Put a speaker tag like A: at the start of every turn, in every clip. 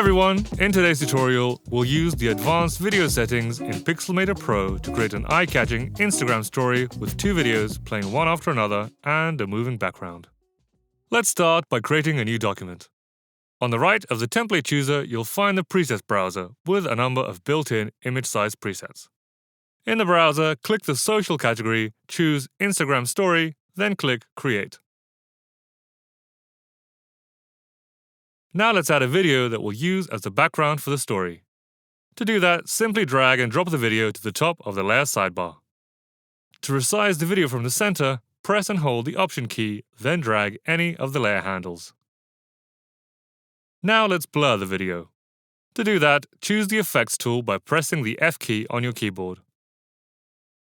A: everyone! In today's tutorial, we'll use the advanced video settings in Pixelmator Pro to create an eye-catching Instagram story with two videos playing one after another and a moving background. Let's start by creating a new document. On the right of the template chooser, you'll find the presets browser with a number of built-in image size presets. In the browser, click the social category, choose Instagram Story, then click Create. Now let's add a video that we'll use as the background for the story. To do that, simply drag and drop the video to the top of the layer sidebar. To resize the video from the center, press and hold the Option key, then drag any of the layer handles. Now let's blur the video. To do that, choose the Effects tool by pressing the F key on your keyboard.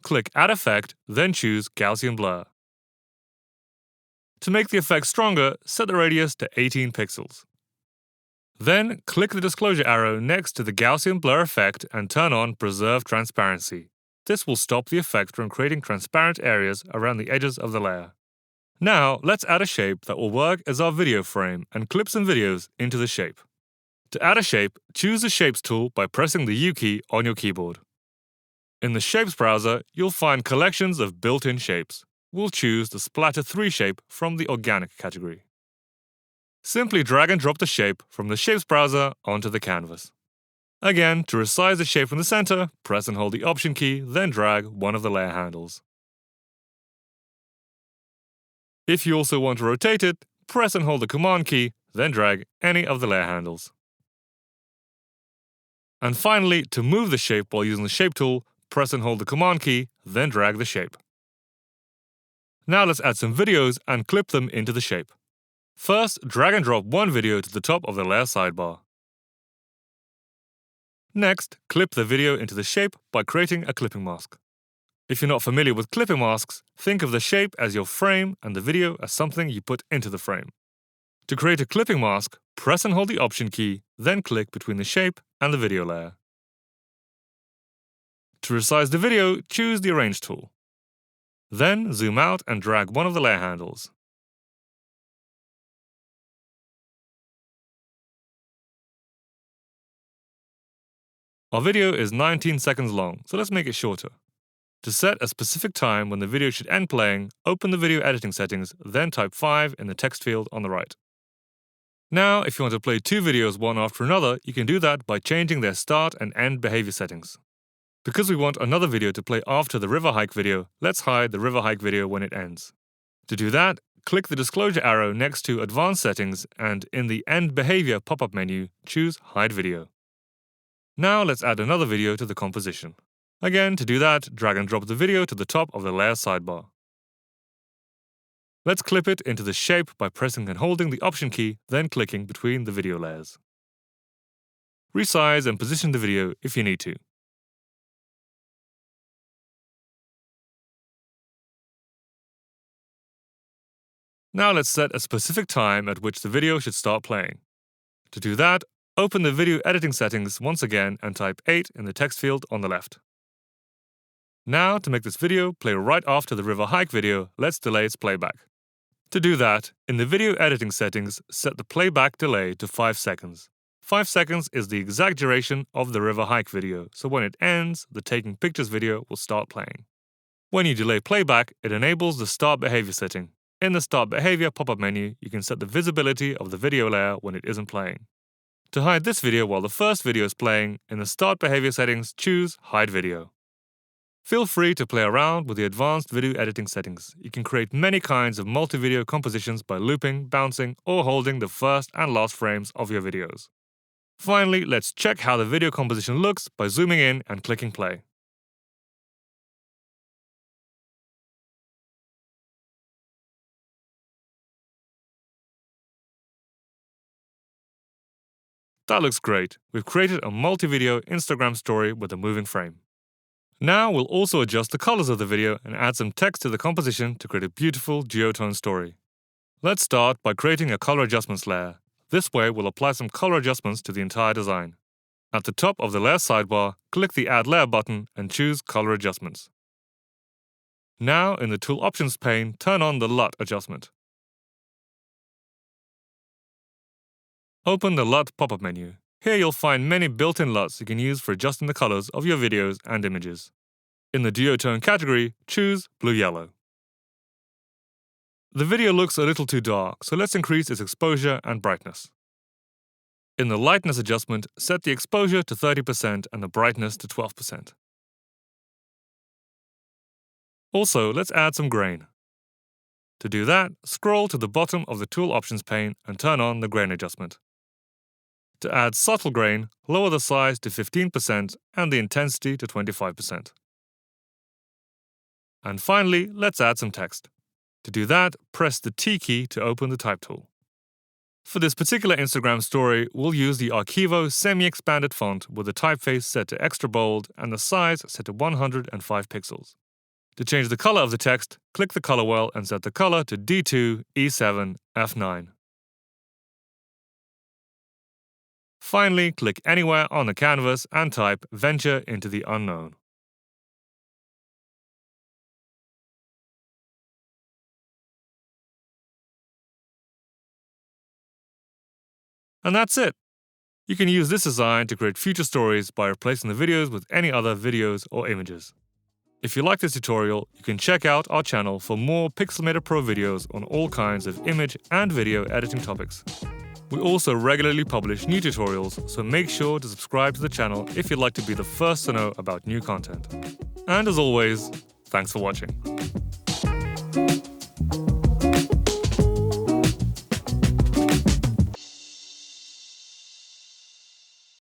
A: Click Add Effect, then choose Gaussian Blur. To make the effect stronger, set the radius to 18 pixels. Then, click the disclosure arrow next to the Gaussian blur effect and turn on Preserve Transparency. This will stop the effect from creating transparent areas around the edges of the layer. Now, let's add a shape that will work as our video frame and clip some videos into the shape. To add a shape, choose the Shapes tool by pressing the U key on your keyboard. In the Shapes browser, you'll find collections of built-in shapes. We'll choose the Splatter 3 shape from the Organic category. Simply drag and drop the shape from the Shapes browser onto the canvas. Again, to resize the shape from the center, press and hold the Option key, then drag one of the layer handles. If you also want to rotate it, press and hold the Command key, then drag any of the layer handles. And finally, to move the shape while using the Shape tool, press and hold the Command key, then drag the shape. Now let's add some videos and clip them into the shape. First, drag and drop one video to the top of the layer sidebar. Next, clip the video into the shape by creating a clipping mask. If you're not familiar with clipping masks, think of the shape as your frame and the video as something you put into the frame. To create a clipping mask, press and hold the Option key, then click between the shape and the video layer. To resize the video, choose the Arrange tool. Then zoom out and drag one of the layer handles. Our video is 19 seconds long, so let's make it shorter. To set a specific time when the video should end playing, open the video editing settings, then type 5 in the text field on the right. Now, if you want to play two videos one after another, you can do that by changing their start and end behavior settings. Because we want another video to play after the river hike video, let's hide the river hike video when it ends. To do that, click the disclosure arrow next to Advanced Settings and in the End Behavior pop-up menu, choose Hide Video. Now let's add another video to the composition. Again, to do that, drag and drop the video to the top of the layer sidebar. Let's clip it into the shape by pressing and holding the Option key, then clicking between the video layers. Resize and position the video if you need to. Now let's set a specific time at which the video should start playing. To do that, open the video editing settings once again and type 8 in the text field on the left. Now, to make this video play right after the river hike video, let's delay its playback. To do that, in the video editing settings, set the playback delay to 5 seconds. 5 seconds is the exact duration of the river hike video, so when it ends, the taking pictures video will start playing. When you delay playback, it enables the Start Behavior setting. In the Start Behavior pop-up menu, you can set the visibility of the video layer when it isn't playing. To hide this video while the first video is playing, in the Start Behavior settings, choose Hide Video. Feel free to play around with the advanced video editing settings. You can create many kinds of multi-video compositions by looping, bouncing, or holding the first and last frames of your videos. Finally, let's check how the video composition looks by zooming in and clicking play. That looks great. We've created a multi-video Instagram story with a moving frame. Now we'll also adjust the colors of the video and add some text to the composition to create a beautiful duotone story. Let's start by creating a color adjustments layer. This way we'll apply some color adjustments to the entire design. At the top of the layer sidebar, click the Add Layer button and choose Color Adjustments. Now in the Tool Options pane, turn on the LUT adjustment. Open the LUT pop-up menu. Here you'll find many built-in LUTs you can use for adjusting the colors of your videos and images. In the Duotone category, choose blue-yellow. The video looks a little too dark, so let's increase its exposure and brightness. In the lightness adjustment, set the exposure to 30% and the brightness to 12%. Also, let's add some grain. To do that, scroll to the bottom of the Tool Options pane and turn on the grain adjustment. To add subtle grain, lower the size to 15% and the intensity to 25%. And finally, let's add some text. To do that, press the T key to open the Type tool. For this particular Instagram story, we'll use the Archivo semi-expanded font with the typeface set to extra bold and the size set to 105 pixels. To change the color of the text, click the color wheel and set the color to D2, E7, F9. Finally, click anywhere on the canvas and type Venture into the Unknown. And that's it! You can use this design to create future stories by replacing the videos with any other videos or images. If you like this tutorial, you can check out our channel for more Pixelmator Pro videos on all kinds of image and video editing topics. We also regularly publish new tutorials, so make sure to subscribe to the channel if you'd like to be the first to know about new content. And as always, thanks for watching.